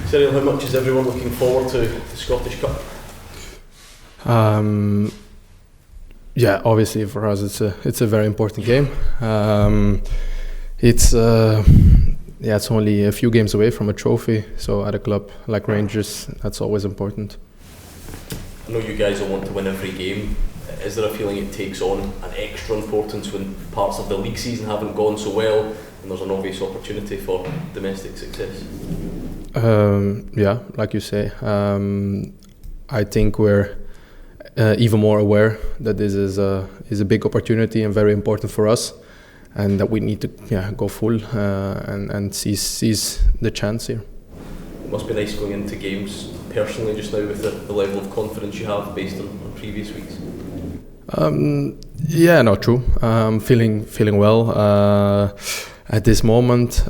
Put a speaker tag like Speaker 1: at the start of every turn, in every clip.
Speaker 1: Cyriel, how much is everyone looking forward to the Scottish Cup?
Speaker 2: Yeah, obviously for us it's a very important game. It's only a few games away from a trophy, so at a club like Rangers, that's always important.
Speaker 1: I know you guys will want to win every game. Is there a feeling it takes on an extra importance when parts of the league season haven't gone so well and there's an obvious opportunity for domestic success?
Speaker 2: Yeah, like you say, I think we're even more aware that this is a big opportunity and very important for us, and that we need to go full and seize the chance here.
Speaker 1: It must be nice going into games personally just now with the level of confidence you have based on previous weeks.
Speaker 2: True. Feeling well at this moment.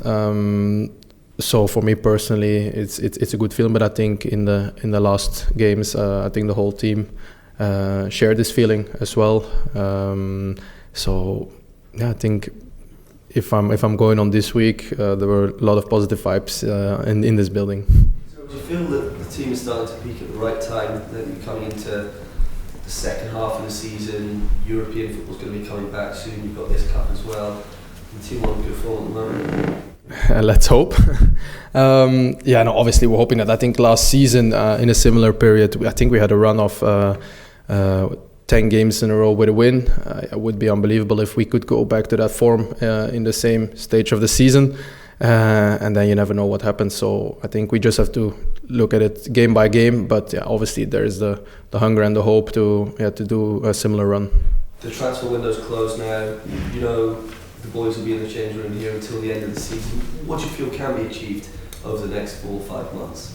Speaker 2: So for me personally, it's a good feeling. But I think in the last games, I think the whole team shared this feeling as well. I think if I'm going on this week, there were a lot of positive vibes in this building.
Speaker 3: So do you feel that the team is starting to peak at the right time? That you're coming into the second half of the season, European football's going to be coming back soon. You've got this cup as well. The team on good form at the moment.
Speaker 2: Let's hope. Obviously we're hoping that. I think last season in a similar period, I think we had a run of 10 games in a row with a win. It would be unbelievable if we could go back to that form in the same stage of the season. And then you never know what happens. So I think we just have to look at it game by game. But obviously there is the hunger and the hope to do a similar run.
Speaker 3: The transfer window's closed now. You know the boys will be in the change room here until the end of the season. What do you feel can be achieved over the next 4 or 5 months?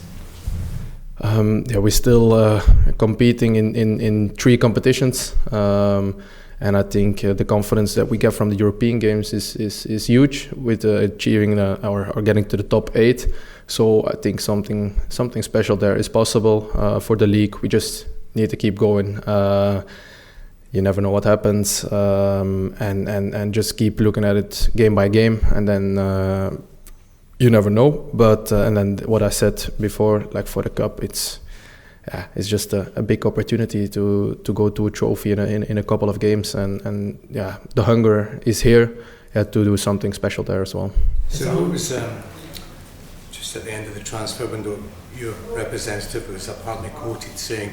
Speaker 2: We're still competing in 3 competitions. And I think the confidence that we get from the European games is huge with achieving or getting to the top 8. So I think something special there is possible for the league. We just need to keep going. You never know what happens, and just keep looking at it game by game, and then you never know. But and then what I said before, like for the cup, it's just a big opportunity to go to a trophy in a couple of games, and the hunger is here to do something special there as well.
Speaker 4: So it was just at the end of the transfer window, your representative was apparently quoted saying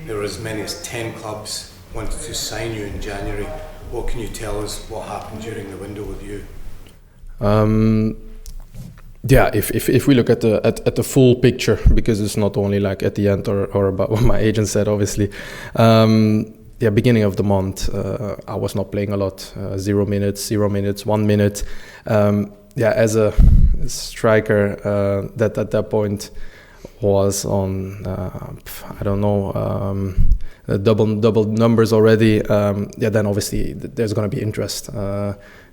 Speaker 4: there were as many as 10 clubs wanted to sign you in January. What can you tell us what happened during the window with you? If we look at the full picture, because it's not only like at the end or about what my agent said, obviously. Beginning of the month, I was not playing a lot. 0 minutes, 1 minute. As a striker, that at that point was on double numbers already. Then obviously there's going to be interest.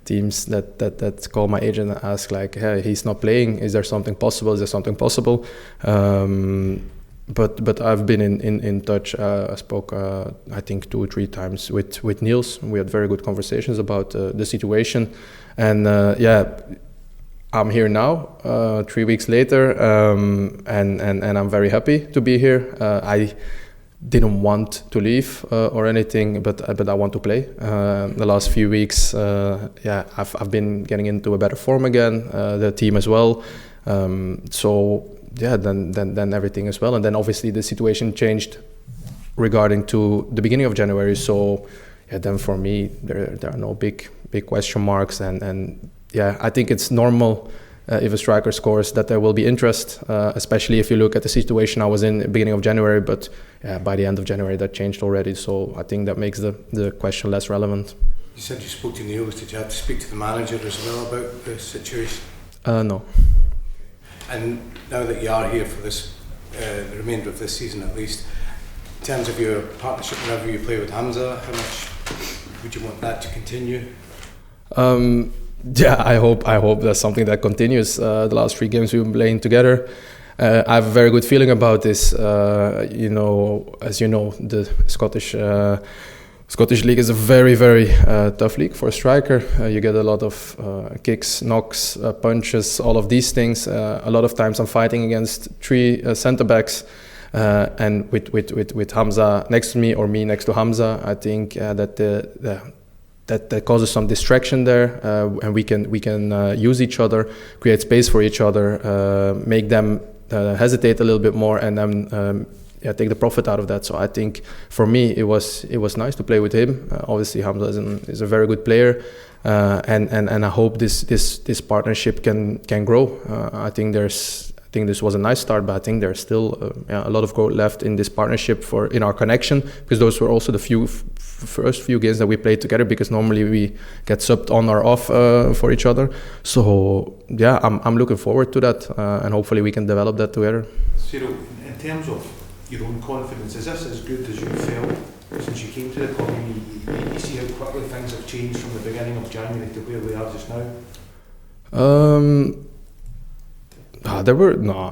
Speaker 4: Teams that call my agent and ask like, hey, he's not playing. Is there something possible? But I've been in touch. I spoke I think 2 or 3 times with Niels. We had very good conversations about the situation, and I'm here now 3 weeks later, and I'm very happy to be here. I didn't want to leave or anything, but I want to play. The last few weeks, I've been getting into a better form again. The team as well. Then everything as well, and then obviously the situation changed regarding to the beginning of January. So then for me there are no big question marks, and I think it's normal. If a striker scores, that there will be interest, especially if you look at the situation I was in the beginning of January. But by the end of January, that changed already. So I think that makes the question less relevant. You said you spoke to Niels. Did you have to speak to the manager as well about the situation?
Speaker 2: No.
Speaker 4: And now that you are here for this, the remainder of this season at least, in terms of your partnership whenever you play with Hamza, how much would you want that to continue?
Speaker 2: I hope that's something that continues. The last 3 games we've been playing together, I have a very good feeling about this. As you know, the Scottish Scottish League is a very, very tough league for a striker. You get a lot of kicks, knocks, punches, all of these things. A lot of times I'm fighting against 3 centre-backs, and with Hamza next to me or me next to Hamza, I think that causes some distraction there, and we can use each other, create space for each other, make them hesitate a little bit more, and then take the profit out of that. So I think for me it was nice to play with him. Obviously Hamza is a very good player, and I hope this partnership can grow. I think this was a nice start, but I think there's still a lot of growth left in this partnership in our connection, because those were also the first few games that we played together, because normally we get subbed on or off for each other. So yeah, I'm looking forward to that, and hopefully we can develop that together.
Speaker 5: Cyriel, in terms of your own confidence, is this as good as you felt since you came to the club? You see how quickly things have changed from the beginning of January to where we are just now? I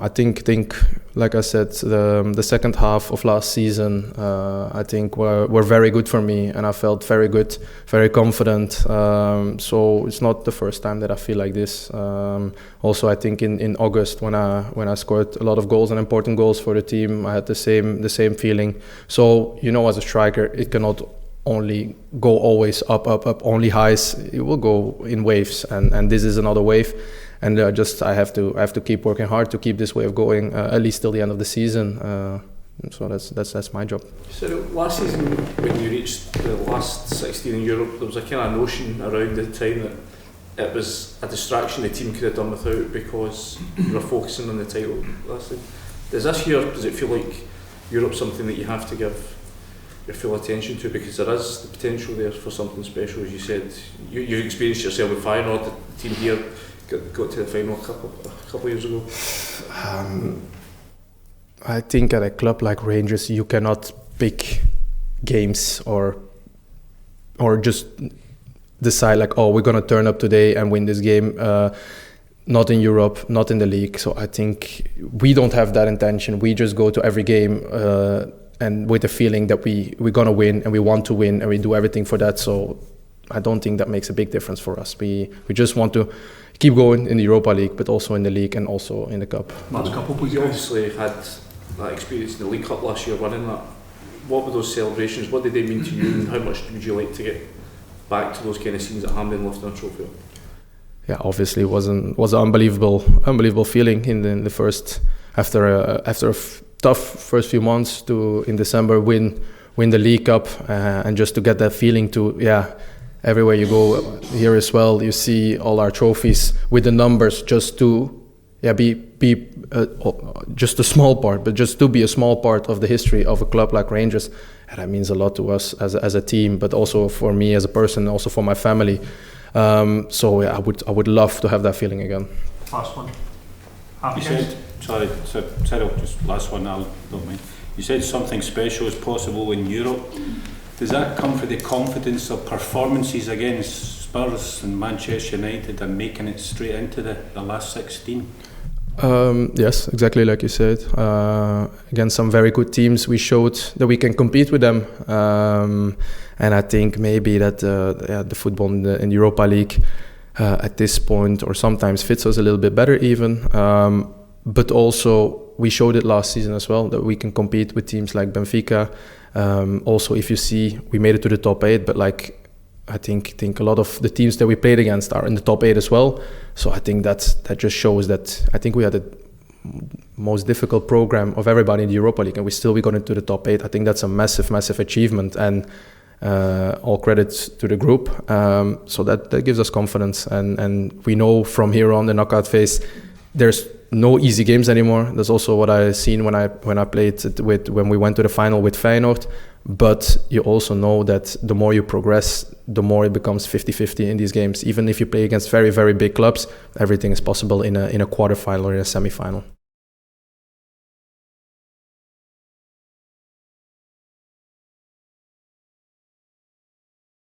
Speaker 5: think like I said, the second half of last season, I think were very good for me, and I felt very good, very confident. So it's not the first time that I feel like this. Also, I think in August when I scored a lot of goals and important goals for the team, I had the same feeling. So as a striker, it cannot only go always up, only highs. It will go in waves, and this is another wave. And I have to keep working hard to keep this wave going at least till the end of the season. So that's my job.
Speaker 6: So last season, when you reached the last 16 in Europe, there was a kind of notion around the time that it was a distraction the team could have done without, because you were focusing on the title last season. Does it feel like Europe's something that you have to give your full attention to, because there is the potential there for something special? As you said, you experienced yourself with Feyenoord, the team here got to the final a couple of years ago.
Speaker 2: I think at a club like Rangers, you cannot pick games or just decide like, oh, we're gonna turn up today and win this game. Not in Europe, not in the league. So I think we don't have that intention. We just go to every game and with the feeling that we're gonna win and we want to win, and we do everything for that. So I don't think that makes a big difference for us. We just want to keep going in the Europa League, but also in the league and also in the cup.
Speaker 6: Last couple, please. You obviously had that experience in the League Cup last year, winning that. What were those celebrations? What did they mean to you, and how much would you like to get back to those kind of scenes at Hampden lifting a trophy?
Speaker 2: Yeah, obviously it was an unbelievable feeling in the first after a tough first few months to in December win the League Cup, and just to get that feeling to everywhere you go here as well, you see all our trophies with the numbers, just to be just a small part, but just to be a small part of the history of a club like Rangers, and that means a lot to us as a team, but also for me as a person, also for my family. So I would love to have that feeling again.
Speaker 5: Last one.
Speaker 7: You said, sorry, Cyriel, just last one. I don't mind. You said something special is possible in Europe. Does that come from the confidence of performances against Spurs and Manchester United and making it straight into the last 16?
Speaker 2: Yes, exactly like you said. Against some very good teams, we showed that we can compete with them. And I think maybe that the football in the Europa League at this point, or sometimes fits us a little bit better even. But also, we showed it last season as well, that we can compete with teams like Benfica. Also, if you see, we made it to the top 8, but I think a lot of the teams that we played against are in the top 8 as well. So I think that just shows that I think we had the most difficult program of everybody in the Europa League, and we got into the top 8. I think that's a massive achievement, and all credits to the group. So that gives us confidence, and we know from here on the knockout phase, there's no easy games anymore. That's also what I seen when I played when we went to the final with Feyenoord. But you also know that the more you progress, the more it becomes 50-50 in these games. Even if you play against very, very big clubs, everything is possible in a quarterfinal or in a semi-final.